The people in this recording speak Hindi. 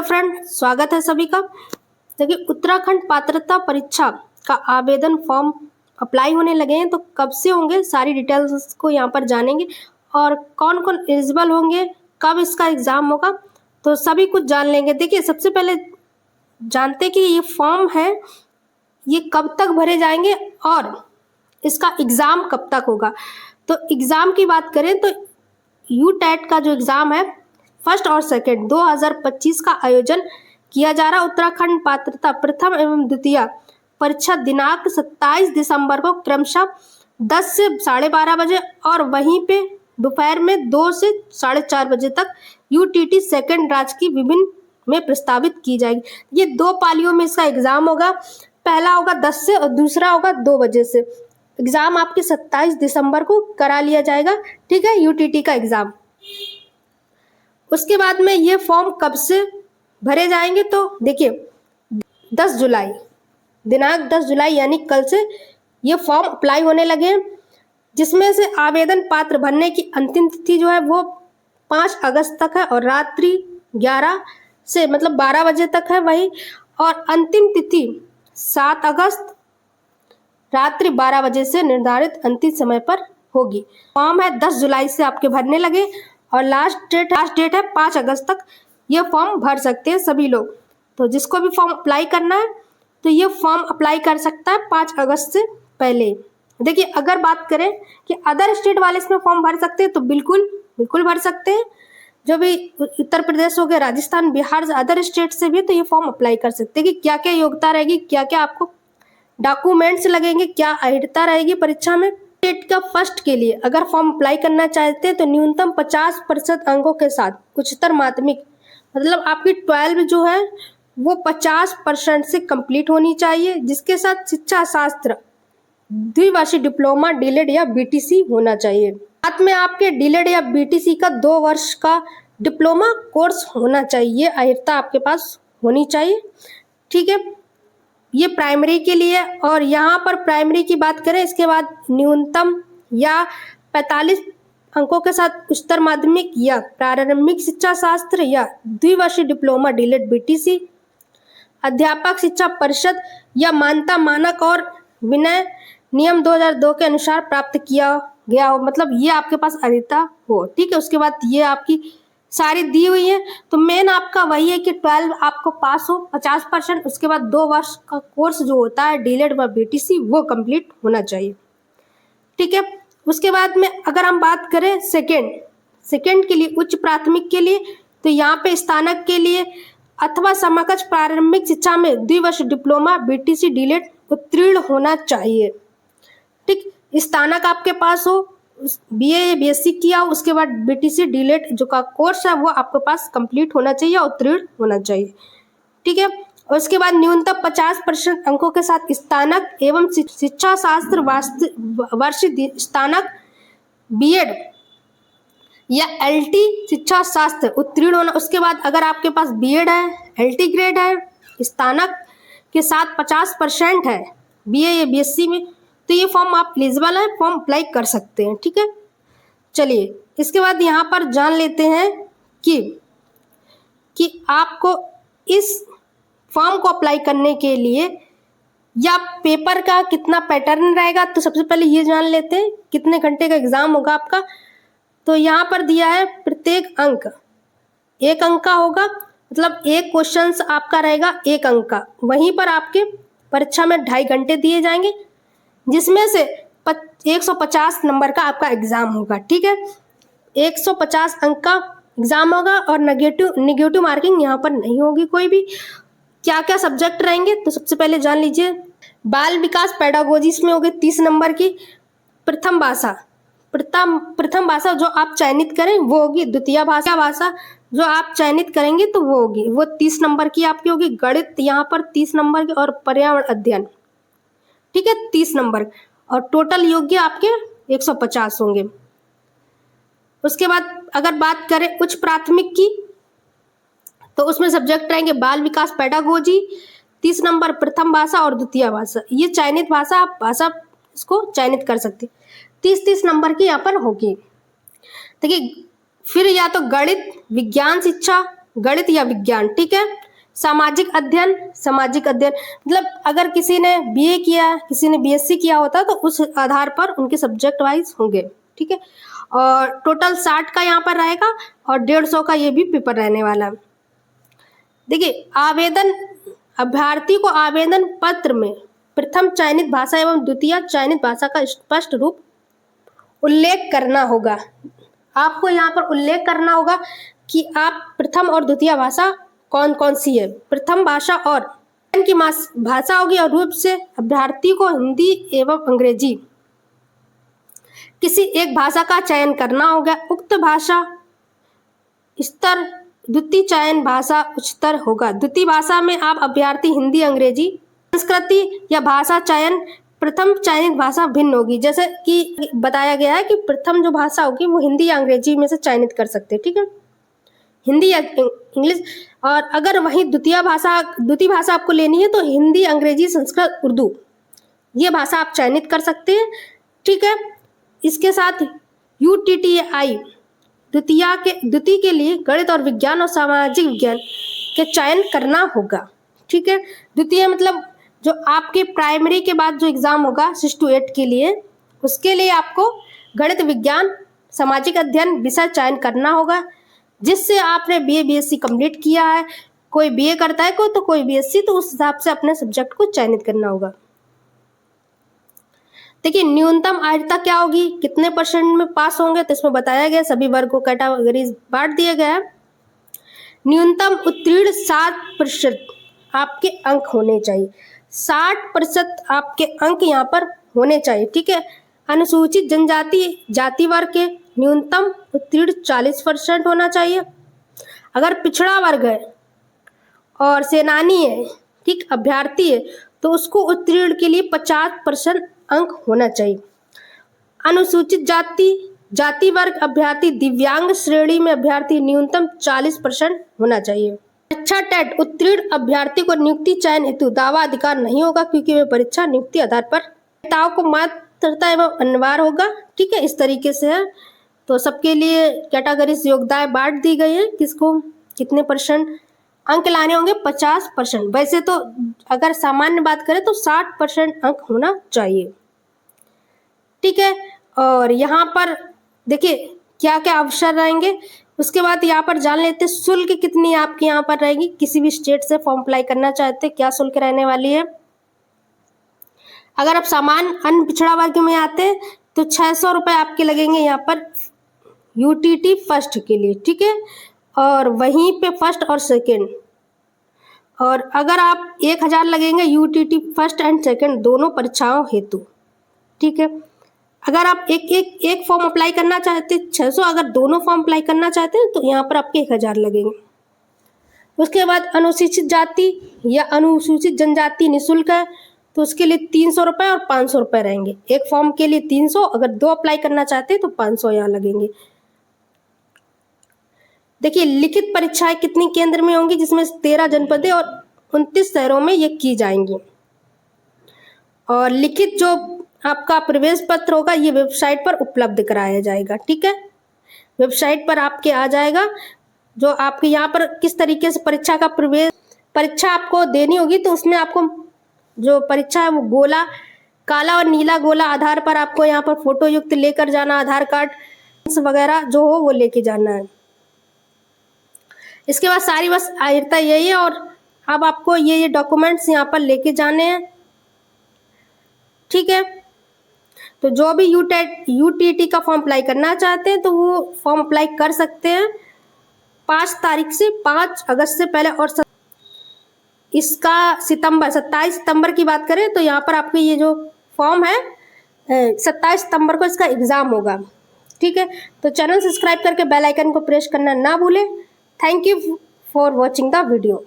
फ्रेंड, स्वागत है सभी का। देखिए, उत्तराखंड पात्रता परीक्षा का आवेदन फॉर्म अप्लाई होने लगे हैं, तो कब से होंगे सारी डिटेल्स को यहाँ पर जानेंगे और कौन कौन एलिजिबल होंगे, कब इसका एग्ज़ाम होगा, तो सभी कुछ जान लेंगे। देखिए, सबसे पहले जानते कि ये फॉर्म है ये कब तक भरे जाएंगे और इसका एग्ज़ाम कब तक होगा। तो एग्ज़ाम की बात करें तो यूटेट का जो एग्ज़ाम है फर्स्ट और सेकंड 2025 का आयोजन किया जा रहा है। उत्तराखंड पात्रता प्रथम एवं द्वितीय परीक्षा दिनांक 27 दिसंबर को क्रमशः 10 से 12:30 बजे और वहीं पे दोपहर में 2 से 4:30 बजे तक यूटीटी सेकंड राज्य की विभिन्न में प्रस्तावित की जाएगी। ये 2 पालियों में इसका एग्ज़ाम होगा। पहला होगा 10 से और दूसरा होगा 2 बजे से। एग्ज़ाम आपके 27 दिसंबर को करा लिया जाएगा, ठीक है, यूटीटी का एग्ज़ाम। उसके बाद में ये फॉर्म कब से भरे जाएंगे, तो देखिए 10 जुलाई, दिनांक 10 जुलाई यानी कल से ये फॉर्म अप्लाई होने लगे हैं, जिसमें से आवेदन पात्र भरने की अंतिम तिथि जो है वो 5 अगस्त तक है और रात्रि 11 से मतलब 12 बजे तक है वही, और अंतिम तिथि 7 अगस्त रात्रि 12 बजे से निर्धारित अंतिम समय पर होगी। फॉर्म है 10 जुलाई से आपके भरने लगे और लास्ट डेट है 5 अगस्त तक ये फॉर्म भर सकते हैं सभी लोग। तो जिसको भी फॉर्म अप्लाई करना है तो ये फॉर्म अप्लाई कर सकता है 5 अगस्त से पहले। देखिए, अगर बात करें कि अदर स्टेट वाले इसमें फॉर्म भर सकते हैं तो बिल्कुल भर सकते हैं। जो भी उत्तर प्रदेश हो गया, राजस्थान, बिहार, अदर स्टेट से भी तो ये फॉर्म अप्लाई कर सकते हैं कि क्या क्या योग्यता रहेगी, क्या क्या आपको डॉक्यूमेंट्स लगेंगे, क्या अहिर्ता रहेगी परीक्षा में। स्टेट का फर्स्ट के लिए अगर फॉर्म अप्लाई करना चाहते हैं तो न्यूनतम 50% अंकों के साथ उच्चतर माध्यमिक मतलब आपकी 12 जो है वो 50% से कंप्लीट होनी चाहिए, जिसके साथ शिक्षा शास्त्र द्विवर्षीय डिप्लोमा डीलेड या बीटीसी होना चाहिए। साथ में आपके डीलेड या बीटीसी का 2 वर्ष का डिप्लोमा कोर्स होना चाहिए, अहिर्ता आपके पास होनी चाहिए, ठीक है। ये प्राइमरी के लिए। और यहाँ पर प्राइमरी की बात करें, इसके बाद न्यूनतम या 45 अंकों के साथ उच्चतर माध्यमिक या प्रारंभिक शिक्षा शास्त्र या द्विवर्षीय डिप्लोमा डीलेड बीटीसी, अध्यापक शिक्षा परिषद या मान्यता मानक और विनय नियम 2002 के अनुसार प्राप्त किया गया हो, मतलब ये आपके पास अर्हता हो, ठीक है। उसके बाद ये आपकी सारी दी हुई है। तो मेन आपका वही है कि 12 आपको पास हो 50%, उसके बाद 2 वर्ष का कोर्स जो होता है डीलेड व बीटीसी वो कंप्लीट होना चाहिए, ठीक है। उसके बाद में अगर हम बात करें सेकेंड के लिए उच्च प्राथमिक के लिए, तो यहाँ पे स्नातक के लिए अथवा समकक्ष प्रारंभिक शिक्षा में द्विवर्षीय डिप्लोमा बीटीसी डीलेड उत्तीर्ण होना चाहिए, ठीक। स्नातक आपके पास हो, बीए या बीएससी किया हो, उसके बाद बीटीसी डीलेड जो का कोर्स है वो आपके पास कंप्लीट होना चाहिए, उत्तीर्ण होना चाहिए, ठीक है। और उसके बाद न्यूनतम 50% अंकों के साथ स्नातक एवं शिक्षा शास्त्र वार्षिक स्नातक बीएड या एलटी शिक्षा शास्त्र उत्तीर्ण होना। उसके बाद अगर आपके पास बीएड है, एलटी ग्रेड है, स्नातक के साथ 50% है बीए या बीएससी में, तो ये फॉर्म आप एलिजिबल है, फॉर्म अप्लाई कर सकते हैं, ठीक है। चलिए, इसके बाद यहाँ पर जान लेते हैं कि आपको इस फॉर्म को अप्लाई करने के लिए या पेपर का कितना पैटर्न रहेगा। तो सबसे पहले ये जान लेते हैं कितने घंटे का एग्ज़ाम होगा आपका। तो यहाँ पर दिया है प्रत्येक अंक 1 अंक का होगा, मतलब एक क्वेश्चन आपका रहेगा 1 अंक का। वहीं पर आपके परीक्षा में 2.5 घंटे दिए जाएंगे, जिसमें से 150 नंबर का आपका एग्ज़ाम होगा, ठीक है। 150 अंक का एग्ज़ाम होगा और नेगेटिव मार्किंग यहाँ पर नहीं होगी कोई भी। क्या क्या सब्जेक्ट रहेंगे, तो सबसे पहले जान लीजिए। बाल विकास पेडागोजी इसमें होगी 30 नंबर की। प्रथम भाषा जो आप चयनित करें वो होगी। द्वितीय भाषा जो आप चयनित करेंगे तो वो होगी, वो 30 नंबर की आपकी होगी। गणित यहाँ पर 30 नंबर की और पर्यावरण अध्ययन, ठीक है, 30 नंबर, और टोटल योग्य आपके 150 होंगे। उसके बाद अगर बात करें उच्च प्राथमिक की, तो उसमें सब्जेक्ट रहेंगे बाल विकास पेडागोजी 30 नंबर, प्रथम भाषा और द्वितीय भाषा। ये चयनित भाषा, आप भाषा इसको चयनित कर सकते हैं। 30 नंबर की यहाँ पर होगी। देखिए, फिर या तो गणित, विज्ञान शिक्षा, गणित या विज्ञान, ठीक है। सामाजिक अध्ययन, सामाजिक अध्ययन मतलब अगर किसी ने बीए किया, किसी ने बीएससी किया होता तो उस आधार पर उनके सब्जेक्ट वाइज होंगे, ठीक है। और टोटल 60 का यहाँ पर रहेगा और 150 का ये भी पेपर रहने वाला है। देखिए आवेदन, अभ्यर्थी को आवेदन पत्र में प्रथम चयनित भाषा एवं द्वितीय चयनित भाषा का स्पष्ट रूप उल्लेख करना होगा। आपको यहाँ पर उल्लेख करना होगा कि आप प्रथम और द्वितीय भाषा कौन कौन सी है। प्रथम भाषा और की भाषा होगी और रूप से अभ्यर्थी को हिंदी एवं अंग्रेजी किसी एक भाषा का चयन करना होगा। उक्त भाषा स्तर द्वितीय चयन भाषा उच्चतर होगा। द्वितीय भाषा में आप अभ्यर्थी हिंदी, अंग्रेजी, संस्कृति या भाषा चयन प्रथम चयनित भाषा भिन्न होगी। जैसे कि बताया गया है कि प्रथम जो भाषा होगी वो हिंदी या अंग्रेजी में से चयनित कर सकते हैं, ठीक है, हिंदी या इंग्लिश। और अगर वही द्वितीय भाषा आपको लेनी है तो हिंदी, अंग्रेजी, संस्कृत, उर्दू ये भाषा आप चयनित कर सकते हैं, ठीक है। इसके साथ UTTI द्वितीय के लिए गणित और विज्ञान और सामाजिक विज्ञान के चयन करना होगा, ठीक है। द्वितीय मतलब जो आपके प्राइमरी के बाद जो एग्जाम होगा 6 to 8 के लिए, उसके लिए आपको गणित, विज्ञान, सामाजिक अध्ययन विषय चयन करना होगा, जिससे आपने BA BSc कंप्लीट किया है। कोई BA करता है तो कोई BSc, तो उस हिसाब से अपने सब्जेक्ट को चयनित करना होगा। देखिए न्यूनतम आर्हता क्या होगी, कितने परसेंट में पास होंगे, तो इसमें बताया गया सभी वर्ग को कैटेगरीज बांट दिया गया है। न्यूनतम उत्तीर्ण 60% आपके अंक होने चाहिए, 60% आपके अंक यहाँ पर होने चाहिए, ठीक है। अनुसूचित जनजाति जाति वर्ग के न्यूनतम उत्तीर्ण 40% होना चाहिए। अगर पिछड़ा वर्ग है और सेनानी है, ठीक, अभ्यर्थी है, तो उसको उत्तीर्ण के लिए 50% अंक होना चाहिए। अनुसूचित जाति वर्ग अभ्यर्थी, दिव्यांग श्रेणी में अभ्यर्थी न्यूनतम 40% होना चाहिए। परीक्षा टेट उत्तीर्ण अभ्यर्थी को नियुक्ति चयन हेतु दावा अधिकार नहीं होगा, क्योंकि वह परीक्षा नियुक्ति आधार पर नेताओं को मान्यता एवं अनिवार्य होगा, ठीक है। इस तरीके से है। तो सबके लिए कैटेगरीज योग्यताएं बांट दी गई है, किसको कितने परसेंट अंक लाने होंगे, 50%। वैसे तो अगर सामान्य बात करें तो 60% अंक होना चाहिए, ठीक है। और यहाँ पर देखिए क्या क्या अवसर रहेंगे, उसके बाद यहाँ पर जान लेते हैं शुल्क कितनी आपकी यहाँ पर रहेगी। किसी भी स्टेट से फॉर्म अप्लाई करना चाहते हैं क्या शुल्क रहने वाली है। अगर आप सामान्य अन्य पिछड़ा वर्ग में आते हैं तो 600 रुपये आपके लगेंगे यहाँ पर UTT फर्स्ट के लिए, ठीक है, और वहीं पे फर्स्ट और सेकेंड। और अगर आप 1000 लगेंगे UTT फर्स्ट एंड सेकेंड दोनों परीक्षाओं हेतु, ठीक है। अगर आप एक फॉर्म अप्लाई करना चाहते हैं 600, अगर दोनों फॉर्म अप्लाई करना चाहते हैं तो यहाँ पर आपके 1000 लगेंगे। उसके बाद अनुसूचित जाति या अनुसूचित जनजाति निःशुल्क है, तो उसके लिए 300 रुपये और 500 रुपये रहेंगे। एक फॉर्म के लिए 300, अगर 2 अप्लाई करना चाहते हैं तो 500 यहाँ लगेंगे। देखिए लिखित परीक्षाएं कितनी केंद्र में होंगी, जिसमें 13 जनपदें और 29 शहरों में ये की जाएंगी। और लिखित जो आपका प्रवेश पत्र होगा ये वेबसाइट पर उपलब्ध कराया जाएगा, ठीक है। वेबसाइट पर आपके आ जाएगा जो आपके यहाँ पर किस तरीके से परीक्षा आपको देनी होगी। तो उसमें आपको जो परीक्षा है वो गोला, काला और नीला गोला आधार पर आपको यहाँ पर फोटो युक्त लेकर जाना, आधार कार्ड वगैरह जो हो वो लेके जाना है। इसके बाद सारी बस आहिरता यही है। और अब आपको ये डॉक्यूमेंट्स यहाँ पर लेके जाने हैं, ठीक है। तो जो भी UTT का फॉर्म अप्लाई करना चाहते हैं तो वो फॉर्म अप्लाई कर सकते हैं 5 तारीख से 5 अगस्त से पहले। और इसका 27 सितंबर की बात करें तो यहाँ पर आपके ये जो फॉर्म है 27 सितंबर को इसका एग्ज़ाम होगा, ठीक है। तो चैनल सब्सक्राइब करके बेल आइकन को प्रेस करना ना भूलें। Thank you for watching the video.